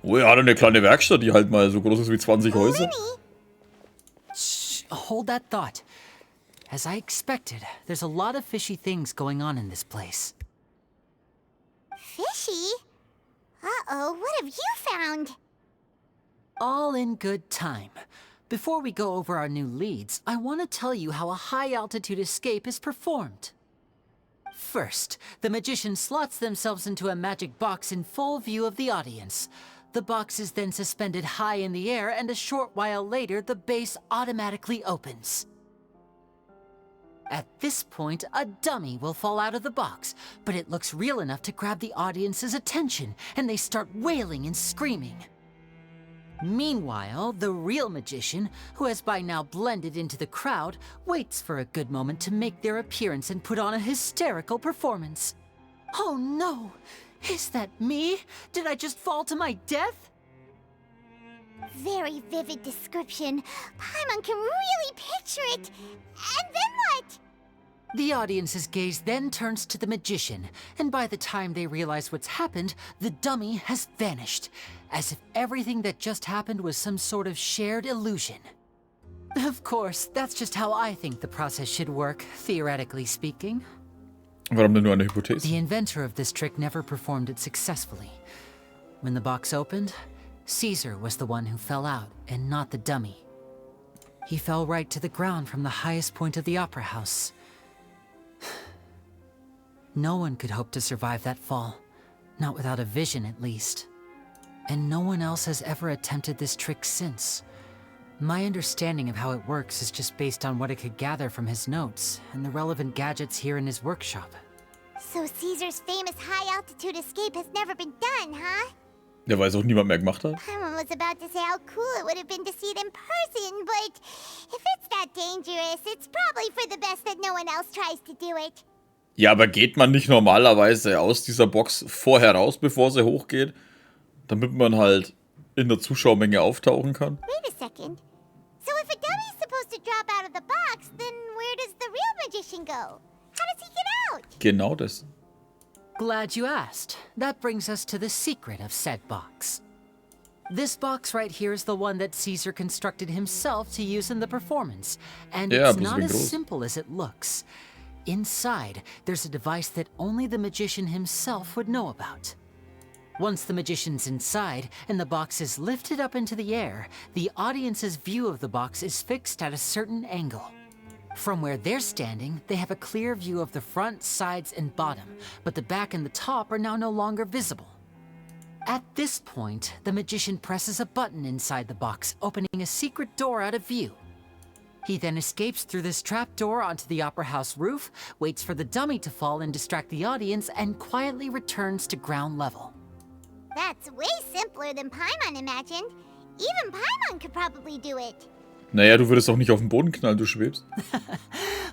Oh, er hat eine kleine Werkstatt, die halt mal so groß ist wie 20 Häuser. Shh, hold that thought. As I expected, there's a lot of fishy things going on in this place. Fishy? Uh-oh, what have you found? All in good time. Before we go over our new leads, I want to tell you how a high-altitude escape is performed. First, the magician slots themselves into a magic box in full view of the audience. The box is then suspended high in the air, and a short while later, the base automatically opens. At this point, a dummy will fall out of the box, but it looks real enough to grab the audience's attention, and they start wailing and screaming. Meanwhile, the real magician, who has by now blended into the crowd, waits for a good moment to make their appearance and put on a hysterical performance. Oh no! Is that me? Did I just fall to my death? Very vivid description. Paimon can really picture it. And then what? The audience's gaze then turns to the magician, and by the time they realize what's happened, the dummy has vanished, as if everything that just happened was some sort of shared illusion. Of course, that's just how I think the process should work, theoretically speaking. Warum denn nur eine Hypothese? The inventor of this trick never performed it successfully. When the box opened, Caesar was the one who fell out, and not the dummy. He fell right to the ground from the highest point of the opera house. No one could hope to survive that fall, not without a vision at least. And no one else has ever attempted this trick since. My understanding of how it works is just based on what I could gather from his notes and the relevant gadgets here in his workshop. So Caesar's famous high-altitude escape has never been done, huh? Ja, weil es auch niemand mehr gemacht hat. Paimon was about to say how cool it would have been to see it in person, but if it's that dangerous, it's probably for the best that no one else tries to do it. Ja, aber geht man nicht normalerweise aus dieser Box vorher raus, bevor sie hochgeht? Damit man halt in der Zuschauermenge auftauchen kann? Wait a second. So if a dummy's supposed to drop out of the box, then where does the real magician go? How does he get out? Genau das. Glad you asked. That brings us to the secret of said box. This box right here is the one that Caesar constructed himself to use in the performance, and Ja, it's bloß not wie as groß. simple as it looks. Inside, there's a device that only the magician himself would know about. Once the magician's inside and the box is lifted up into the air, the audience's view of the box is fixed at a certain angle. From where they're standing, they have a clear view of the front, sides, and bottom, but the back and the top are now no longer visible. At this point, the magician presses a button inside the box, opening a secret door out of view. He then escapes through this trapdoor onto the opera house roof, waits for the dummy to fall and distract the audience, and quietly returns to ground level. That's way simpler than Paimon imagined. Even Paimon could probably do it. Naja, du würdest auch nicht auf den Boden knallen, du schwebst.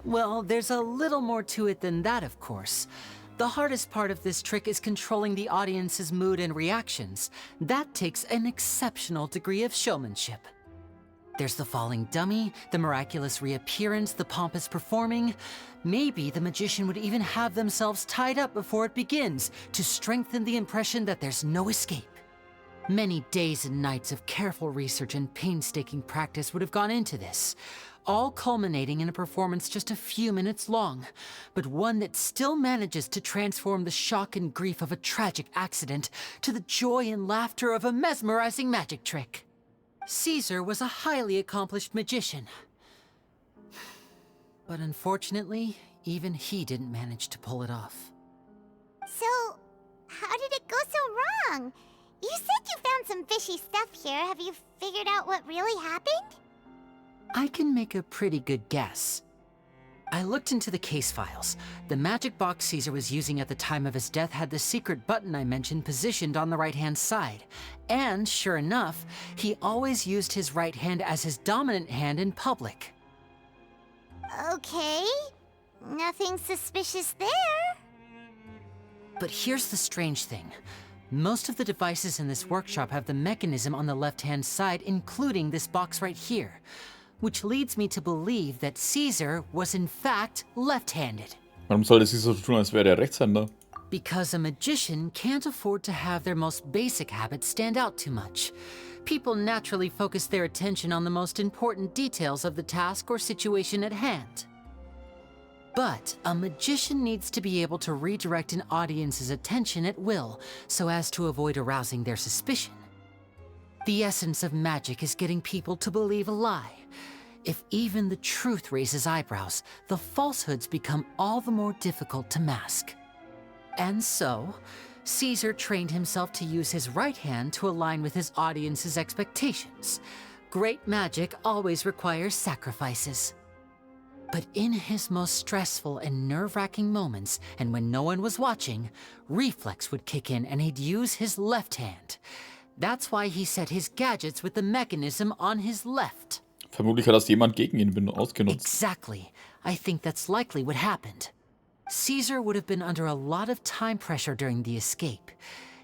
Well, there's a little more to it than that, of course. The hardest part of this trick is controlling the audience's mood and reactions. That takes an exceptional degree of showmanship. There's the falling dummy, the miraculous reappearance, the pompous performing. Maybe the magician would even have themselves tied up before it begins to strengthen the impression that there's no escape. Many days and nights of careful research and painstaking practice would have gone into this, all culminating in a performance just a few minutes long, but one that still manages to transform the shock and grief of a tragic accident to the joy and laughter of a mesmerizing magic trick. Caesar was a highly accomplished magician. But unfortunately, even he didn't manage to pull it off. So, how did it go so wrong? You said you found some fishy stuff here. Have you figured out what really happened? I can make a pretty good guess. I looked into the case files. The magic box Caesar was using at the time of his death had the secret button I mentioned positioned on the right-hand side. And sure enough, he always used his right hand as his dominant hand in public. Okay. Nothing suspicious there. But here's the strange thing. Most of the devices in this workshop have the mechanism on the left-hand side, including this box right here, which leads me to believe that Caesar was in fact left-handed. Warum sollte es so tun, als wäre er Rechtshänder? Because a magician can't afford to have their most basic habits stand out too much. People naturally focus their attention on the most important details of the task or situation at hand. But a magician needs to be able to redirect an audience's attention at will so as to avoid arousing their suspicion. The essence of magic is getting people to believe a lie. If even the truth raises eyebrows, the falsehoods become all the more difficult to mask. And so, Caesar trained himself to use his right hand to align with his audience's expectations. Great magic always requires sacrifices. But in his most stressful and nerve-wracking moments, and when no one was watching, reflex would kick in and he'd use his left hand. That's why he set his gadgets with the mechanism on his left. Vermutlich hat das jemand gegen ihn ausgenutzt. Exactly. I think that's likely what happened. Caesar would have been under a lot of time pressure during the escape.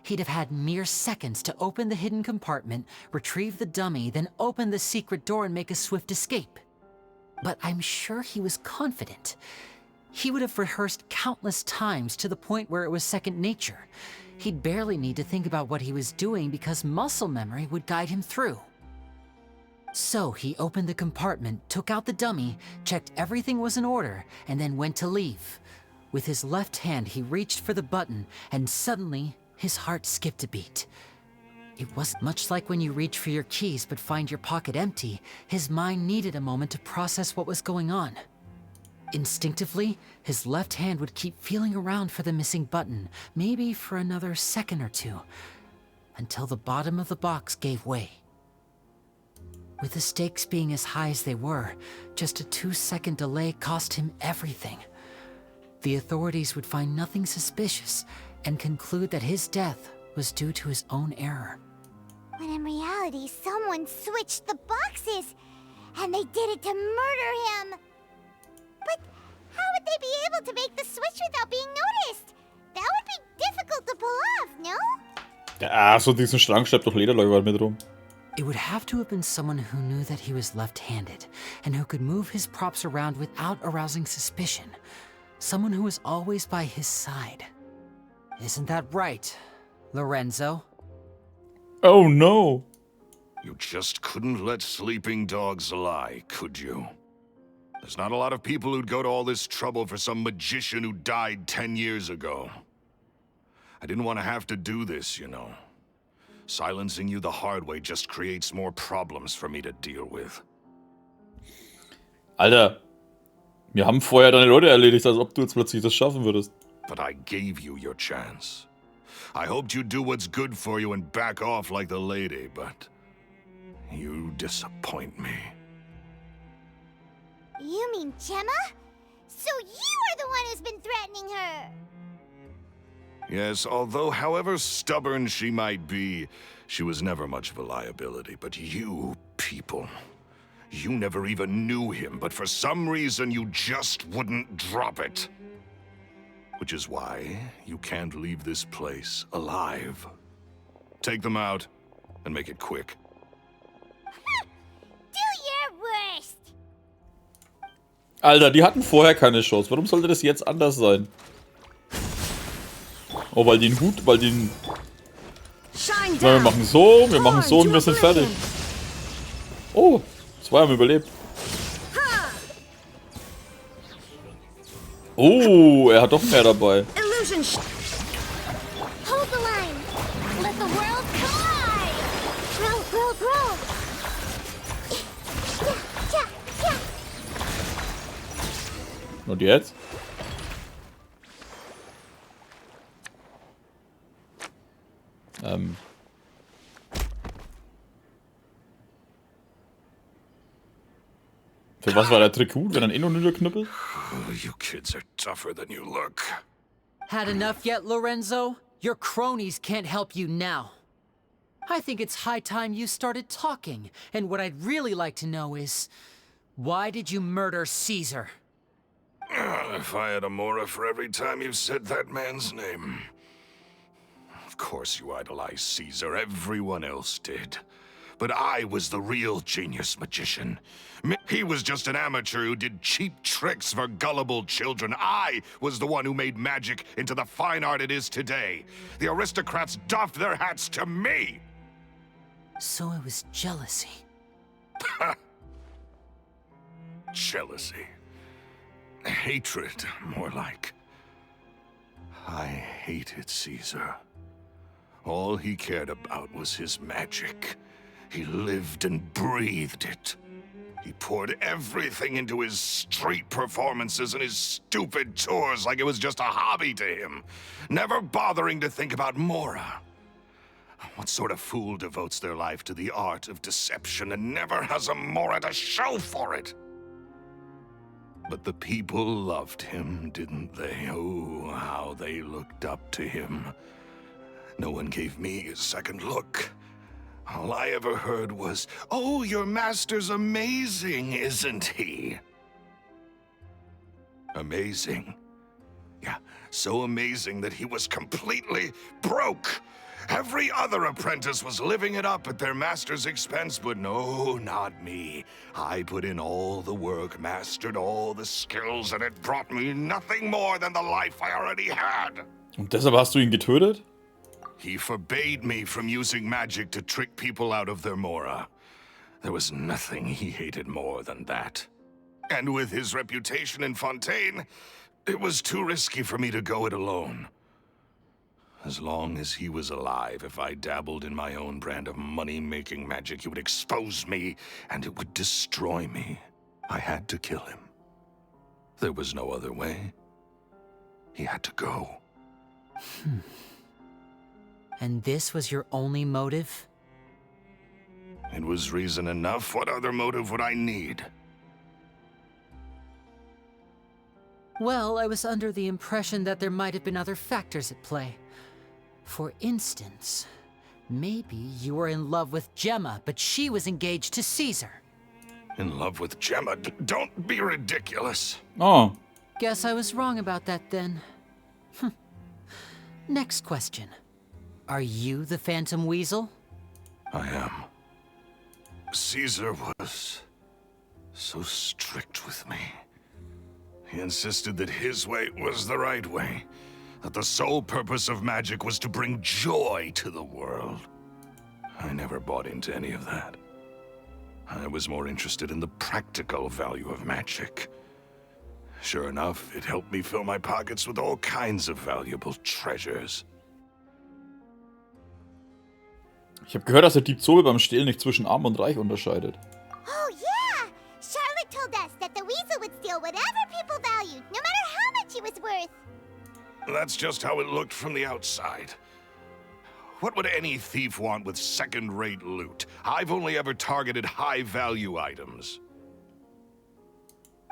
He'd have had mere seconds to open the hidden compartment, retrieve the dummy, then open the secret door and make a swift escape. But I'm sure he was confident. He would have rehearsed countless times to the point where it was second nature. He'd barely need to think about what he was doing because muscle memory would guide him through. So he opened the compartment, took out the dummy, checked everything was in order, and then went to leave. With his left hand, he reached for the button, and suddenly, his heart skipped a beat. It wasn't much like when you reach for your keys but find your pocket empty. His mind needed a moment to process what was going on. Instinctively, his left hand would keep feeling around for the missing button, maybe for another second or two, until the bottom of the box gave way. With the stakes being as high as they were, just a 2-second delay cost him everything. The authorities would find nothing suspicious and conclude that his death was due to his own error. When in reality, someone switched the boxes, and they did it to murder him. But how would they be able to make the switch without being noticed? That would be difficult to pull off, no? Ja, so diesen Strang schleppt doch Lederläufer mit rum. It would have to have been someone who knew that he was left-handed and who could move his props around without arousing suspicion. Someone who was always by his side. Isn't that right, Lorenzo? Oh no! You just couldn't let sleeping dogs lie, could you? There's not a lot of people who'd go to all this trouble for some magician who died 10 years ago. I didn't want to have to do this, you know. Silencing you the hard way just creates more problems for me to deal with. Alter, wir haben vorher deine Leute erledigt, als ob du jetzt plötzlich das schaffen würdest. But I gave you your chance. I hoped you'd do what's good for you and back off like the lady, but you disappoint me. You mean Gemma? So you are the one who's been threatening her! Yes, although however stubborn she might be, she was never much of a liability. But you people, you never even knew him, but for some reason you just wouldn't drop it. Which is why you can't leave this place alive. Take them out, and make it quick. Do your worst! Alter, die hatten vorher keine Chance. Warum sollte das jetzt anders sein? Oh, weil die einen Hut, weil die einen... Na, wir machen so und wir sind fertig. Oh, 2 haben überlebt. Oh, er hat doch mehr dabei. Hold the line! Let the world collide! Roll, roll, roll! Ja, ja, ja! Und jetzt? Für was war der Trick gut, wenn er eh nur niederknüppelt? You kids are tougher than you look. Had enough yet, Lorenzo? Your cronies can't help you now. I think it's high time you started talking, and what I'd really like to know is, why did you murder Caesar? If I had a mora for every time you said that man's name. Of course you idolize Caesar, everyone else did. But I was the real genius magician. He was just an amateur who did cheap tricks for gullible children. I was the one who made magic into the fine art it is today. The aristocrats doffed their hats to me! So it was jealousy. Jealousy. Hatred, more like. I hated Caesar. All he cared about was his magic. He lived and breathed it. He poured everything into his street performances and his stupid tours like it was just a hobby to him, never bothering to think about Mora. What sort of fool devotes their life to the art of deception and never has a Mora to show for it? But the people loved him, didn't they? Oh, how they looked up to him. No one gave me a second look. All I ever heard was, "Oh, your master's amazing, isn't he?" Amazing. Yeah, so amazing that he was completely broke. Every other apprentice was living it up at their master's expense, but no, not me. I put in all the work, mastered all the skills, and it brought me nothing more than the life I already had. Und deshalb hast du ihn getötet? He forbade me from using magic to trick people out of their Mora. There was nothing he hated more than that. And with his reputation in Fontaine, it was too risky for me to go it alone. As long as he was alive, if I dabbled in my own brand of money-making magic, he would expose me, and it would destroy me. I had to kill him. There was no other way. He had to go. And this was your only motive? It was reason enough. What other motive would I need? Well, I was under the impression that there might have been other factors at play. For instance, maybe you were in love with Gemma, but she was engaged to Caesar. In love with Gemma? Don't be ridiculous. Oh. Guess I was wrong about that then. Next question. Are you the Phantom Weasel? I am. Caesar was so strict with me. He insisted that his way was the right way, that the sole purpose of magic was to bring joy to the world. I never bought into any of that. I was more interested in the practical value of magic. Sure enough, it helped me fill my pockets with all kinds of valuable treasures. Ich habe gehört, dass der Diebzobel beim Stehlen nicht zwischen arm und reich unterscheidet. Oh, yeah! Charlotte told us that the weasel would steal whatever people valued, no matter how much it was worth. That's just how it looked from the outside. What would any thief want with second-rate loot? I've only ever targeted high-value items.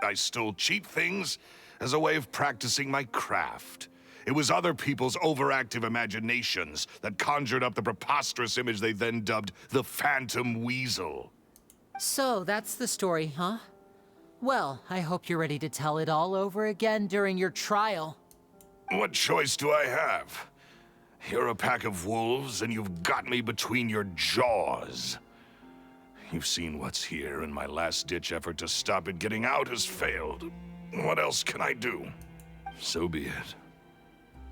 I stole cheap things as a way of practicing my craft. It was other people's overactive imaginations that conjured up the preposterous image they then dubbed the Phantom Weasel. So, that's the story, huh? Well, I hope you're ready to tell it all over again during your trial. What choice do I have? You're a pack of wolves, and you've got me between your jaws. You've seen what's here, and my last-ditch effort to stop it getting out has failed. What else can I do? So be it.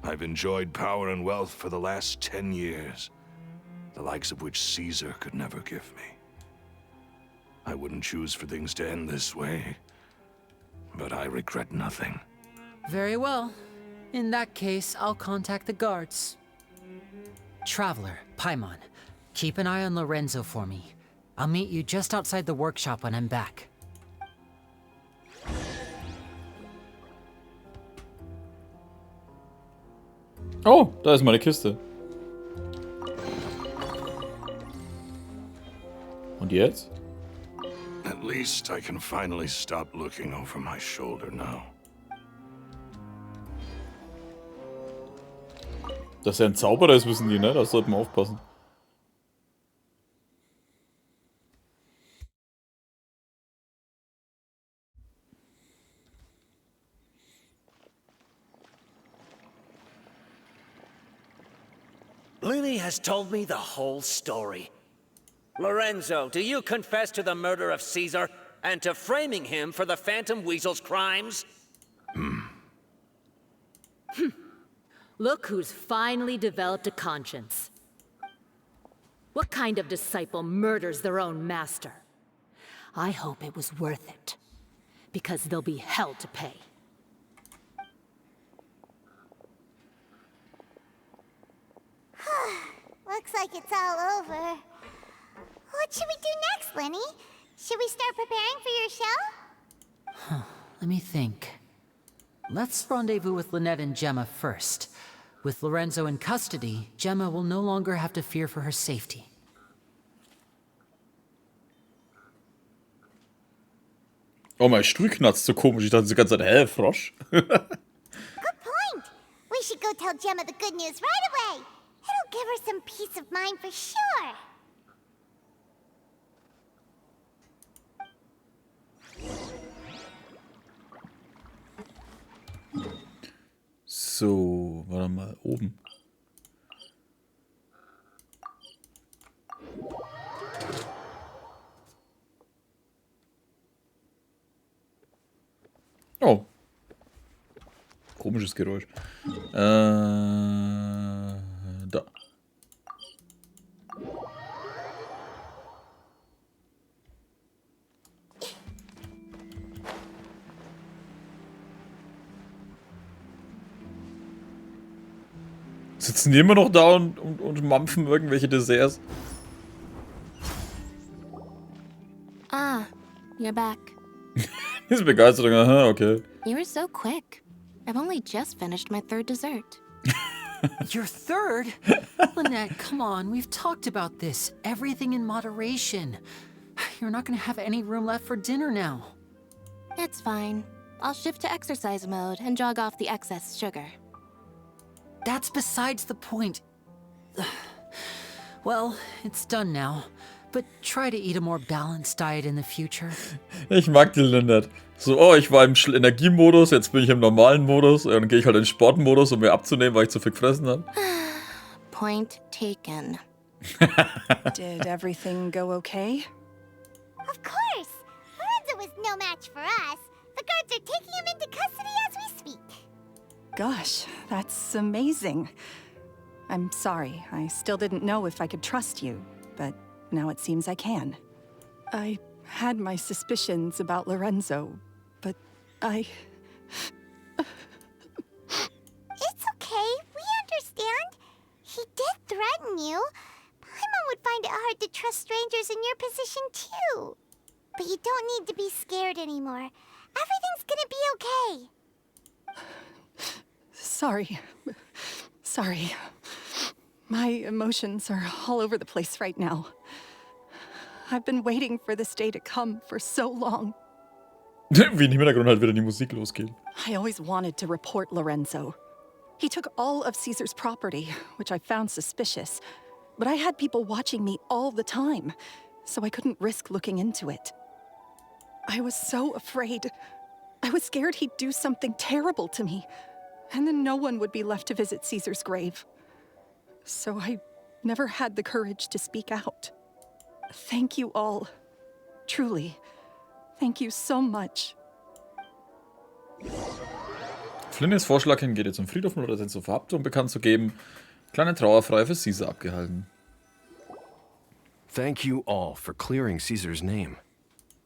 I've enjoyed power and wealth for the last 10 years, the likes of which Caesar could never give me. I wouldn't choose for things to end this way, but I regret nothing. Very well. In that case, I'll contact the guards. Traveler, Paimon, keep an eye on Lorenzo for me. I'll meet you just outside the workshop when I'm back. Oh, da ist meine Kiste. Und jetzt? At least I can finally stop looking over my shoulder now. Dass er ein Zauberer ist, wissen die, ne? Da sollten wir aufpassen. Lily has told me the whole story. Lorenzo, do you confess to the murder of Caesar and to framing him for the Phantom Weasel's crimes? Look who's finally developed a conscience. What kind of disciple murders their own master? I hope it was worth it, because they'll be hell to pay. Looks like it's all over. What should we do next, Lenny? Should we start preparing for your show? Let me think. Let's rendezvous with Lynette and Gemma first. With Lorenzo in custody, Gemma will no longer have to fear for her safety. Oh, mein Stuhl knarzt so komisch. Ich dachte die ganze Zeit, hä, Frosch? Good point. We should go tell Gemma the good news right away. It'll give her some peace of mind for sure. So, warte mal, oben. Oh. Komisches Geräusch. Da. Sitzen die immer noch da und mampfen irgendwelche Desserts? Ah, you're back. Diese Begeisterung, aha, okay. You were so quick. I've only just finished my third dessert. Your third? Lynette, come on, we've talked about this. Everything in moderation. You're not gonna have any room left for dinner now. It's fine. I'll shift to exercise mode and jog off the excess sugar. That's besides the point. Well, it's done now. But try to eat a more balanced diet in the future. Ich mag die Lynette. So, oh, ich war im Energiemodus, jetzt bin ich im normalen Modus. Dann gehe ich halt in den Sportmodus, um mir abzunehmen, weil ich zu viel gefressen habe. Point taken. Did everything go okay? Of course. Lorenzo was no match for us. The guards are taking him into custody as we speak. Gosh, that's amazing. I'm sorry, I still didn't know if I could trust you, but now it seems I can. I had my suspicions about Lorenzo, but I... It's okay. We understand. He did threaten you. Paimon would find it hard to trust strangers in your position, too. But you don't need to be scared anymore. Everything's gonna be okay. Sorry. My emotions are all over the place right now. I've been waiting for this day to come for so long. Wie im Hintergrund halt wieder die Musik losgeht. I always wanted to report Lorenzo. He took all of Caesar's property, which I found suspicious. But I had people watching me all the time, so I couldn't risk looking into it. I was so afraid. I was scared he'd do something terrible to me, and then no one would be left to visit Caesar's grave. So I never had the courage to speak out. Thank you all. Truly. Thank you so much. Flynns Vorschlag hin geht jetzt zum Friedhof, um Lorenzo zur Verhaftung bekannt zu geben. Kleine Trauerfeier für Caesar abgehalten. Thank you all for clearing Caesar's name.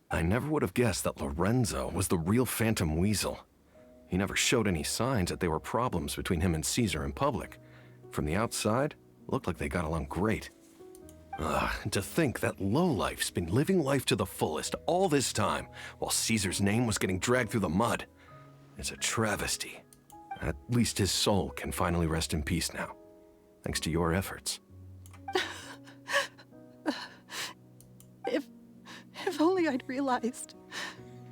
I never would have guessed that Lorenzo was the real Phantom Weasel. He never showed any signs that there were problems between him and Caesar in public. From the outside, it looked like they got along great. And to think that lowlife's been living life to the fullest all this time, while Caesar's name was getting dragged through the mud. It's a travesty. At least his soul can finally rest in peace now, thanks to your efforts. If only I'd realized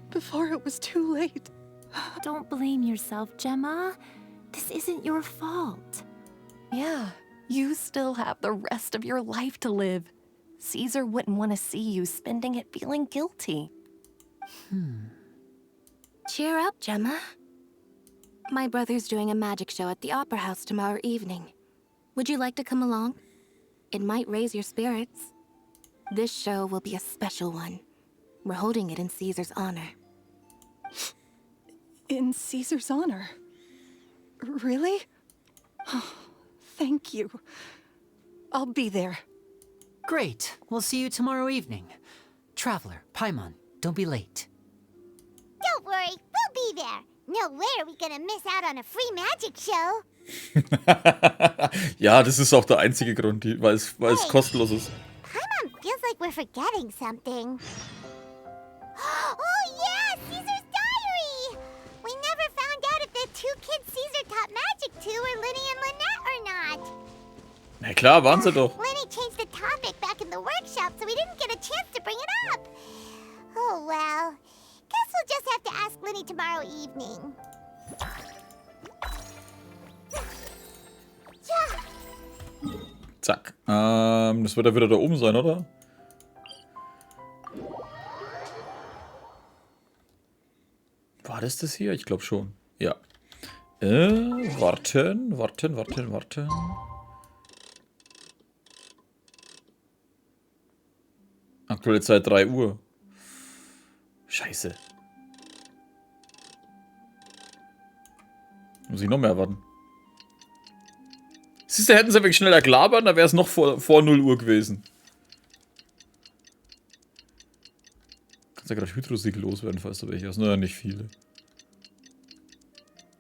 before it was too late. Don't blame yourself, Gemma. This isn't your fault. Yeah, you still have the rest of your life to live. Caesar wouldn't want to see you spending it feeling guilty. Cheer up, Gemma. My brother's doing a magic show at the Opera House tomorrow evening. Would you like to come along? It might raise your spirits. This show will be a special one. We're holding it in Caesar's honor. In Caesar's honor? Really? Oh, thank you. I'll be there. Great. We'll see you tomorrow evening. Traveler, Paimon, don't be late. Don't worry, we'll be there. No way are we gonna miss out on a free magic show. Ja, das ist auch der einzige Grund, weil es kostenlos ist. Paimon feels like we're forgetting something. Oh yeah, Caesar's diary! We never found out if the two kids Caesar taught magic to were Linny and Lynette or not. Na klar, waren sie doch. Linny changed the topic back in the workshop, so we didn't get a chance to bring it up. Oh well. Guess we'll just have to ask Linny tomorrow evening. Ja. Zack. Das wird ja wieder da oben sein, oder? War das hier? Ich glaube schon. Ja. Warten. Aktuelle Zeit 3 Uhr. Scheiße. Muss ich noch mehr warten. Siehst du, hätten sie wirklich schneller gelabert, dann wäre es noch vor 0 Uhr gewesen. Kannst ja gerade Hydrosiegel loswerden, falls du welche hast. Naja, nicht viele.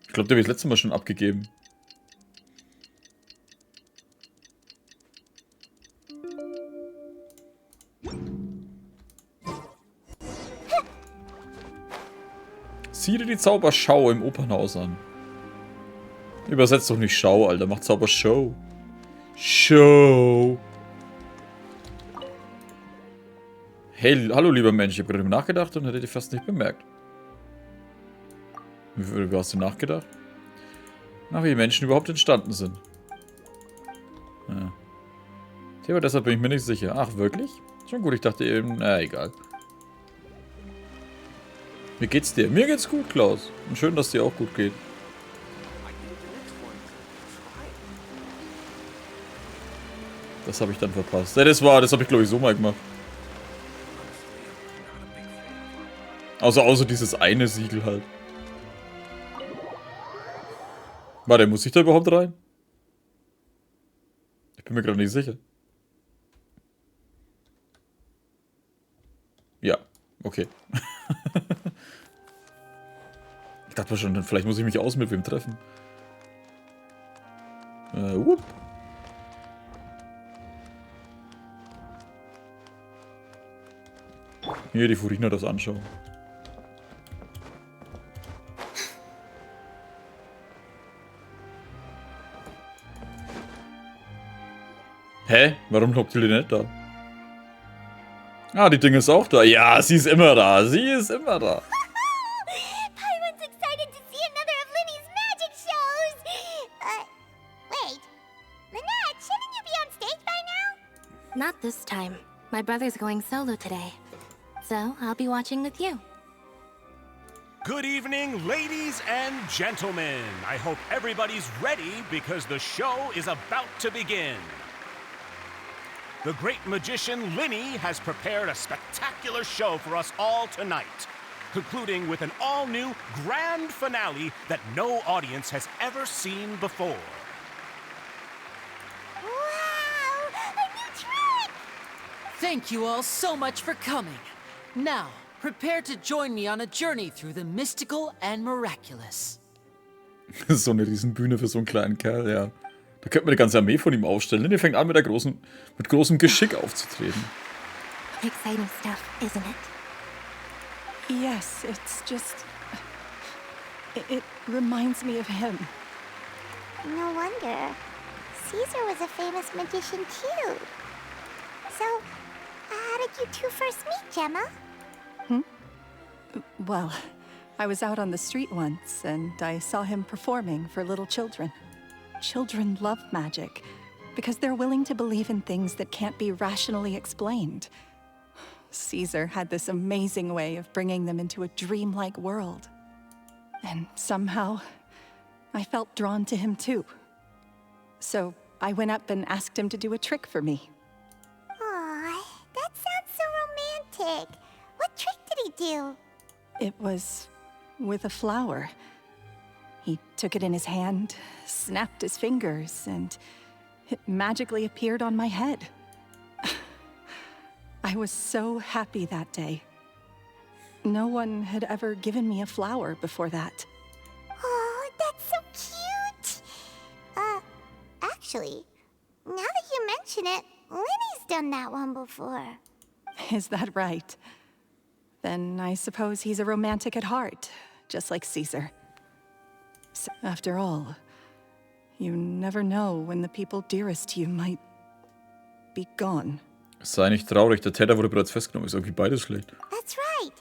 Ich glaube, der habe ich das letzte Mal schon abgegeben. Sieh dir die Zauberschau im Opernhaus an. Übersetzt doch nicht Schau, Alter. Mach Zaubershow. Show. Hey, hallo lieber Mensch. Ich habe gerade nachgedacht und hätte dich fast nicht bemerkt. Wie hast du nachgedacht? Nach wie Menschen überhaupt entstanden sind. Ja. Aber deshalb bin ich mir nicht sicher. Ach, wirklich? Schon gut, ich dachte eben, na egal. Wie geht's dir? Mir geht's gut, Klaus. Und schön, dass dir auch gut geht. Das habe ich dann verpasst. Ja, das habe ich glaube ich so mal gemacht. Außer dieses eine Siegel halt. Warte, muss ich da überhaupt rein? Ich bin mir gerade nicht sicher. Ja, okay. Ich dachte schon, vielleicht muss ich mich aus mit wem treffen. Whoop. Hier, die Furina das anschauen. Hä? Warum hockt die nicht da? Ah, die Ding ist auch da. Ja, sie ist immer da. Sie ist immer da. Paimon's excited to see another of Linny's magic shows. Wait. Lynette, shouldn't you be on stage by now? Not this time. My brother's going solo today. So, I'll be watching with you. Good evening, ladies and gentlemen. I hope everybody's ready because the show is about to begin. The great magician Linny has prepared a spectacular show for us all tonight, concluding with an all-new grand finale that no audience has ever seen before. Wow! A new trick! Thank you all so much for coming. Now, prepare to join me on a journey through the mystical and miraculous. Das ist so eine Riesenbühne für so einen kleinen Kerl, ja. Da könnte man eine ganze Armee von ihm aufstellen. Der fängt an, mit großem Geschick aufzutreten. Exciting stuff, isn't it? Yes, it's just... It reminds me of him. No wonder. Caesar was a famous magician too. So, how did you two first meet, Gemma? Well, I was out on the street once, and I saw him performing for little children. Children love magic, because they're willing to believe in things that can't be rationally explained. Caesar had this amazing way of bringing them into a dreamlike world. And somehow, I felt drawn to him too. So I went up and asked him to do a trick for me. Aw, that's do? It was with a flower. He took it in his hand, snapped his fingers, and it magically appeared on my head. I was so happy that day. No one had ever given me a flower before that. Oh, that's so cute! Actually, now that you mention it, Lenny's done that one before. Is that right? Then I suppose he's a romantic at heart, just like Caesar. After all, you never know when the people dearest to you might be gone. Sei nicht traurig, der Täter wurde bereits festgenommen. Ist irgendwie beides schlecht. That's right.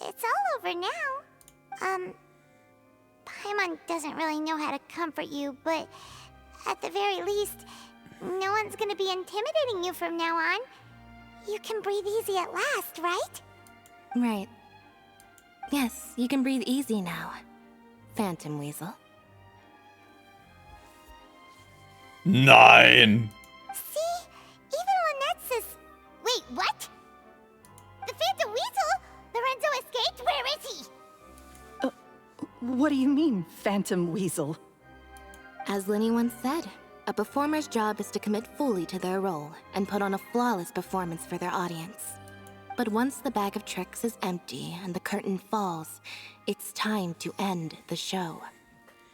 It's all over now. Paimon doesn't really know how to comfort you, but at the very least, no one's gonna be intimidating you from now on. You can breathe easy at last, right? Right. Yes, you can breathe easy now, Phantom Weasel. Nein! See? Even Lynette says... Wait, what? The Phantom Weasel? Lorenzo escaped? Where is he? What do you mean, Phantom Weasel? As Lenny once said, a performer's job is to commit fully to their role and put on a flawless performance for their audience. But once the bag of tricks is empty and the curtain falls, it's time to end the show.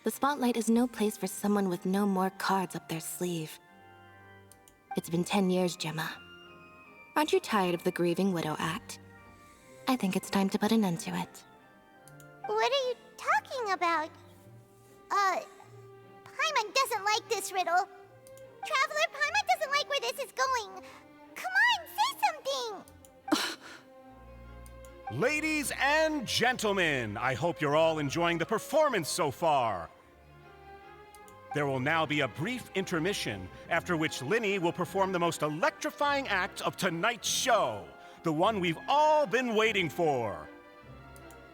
The spotlight is no place for someone with no more cards up their sleeve. It's been 10 years, Gemma. Aren't you tired of the grieving widow act? I think it's time to put an end to it. What are you talking about? Paimon doesn't like this riddle. Traveler, Paimon doesn't like where this is going. Come on, say something! Ladies and gentlemen, I hope you're all enjoying the performance so far. There will now be a brief intermission, after which Lenny will perform the most electrifying act of tonight's show, the one we've all been waiting for.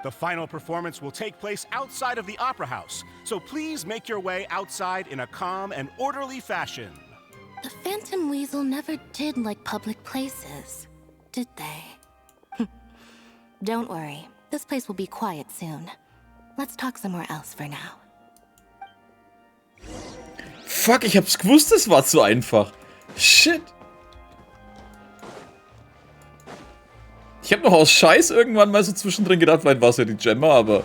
The final performance will take place outside of the Opera House, so please make your way outside in a calm and orderly fashion. The Phantom Weasel never did like public places, did they? Don't worry, this place will be quiet soon. Let's talk somewhere else for now. Fuck, ich hab's gewusst, es war zu einfach. Shit. Ich hab noch aus Scheiß irgendwann mal so zwischendrin gedacht, vielleicht war es ja die Gemma, aber...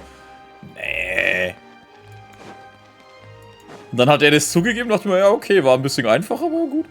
Nee. Und dann hat er das zugegeben, dachte mir, ja okay, war ein bisschen einfach, aber gut.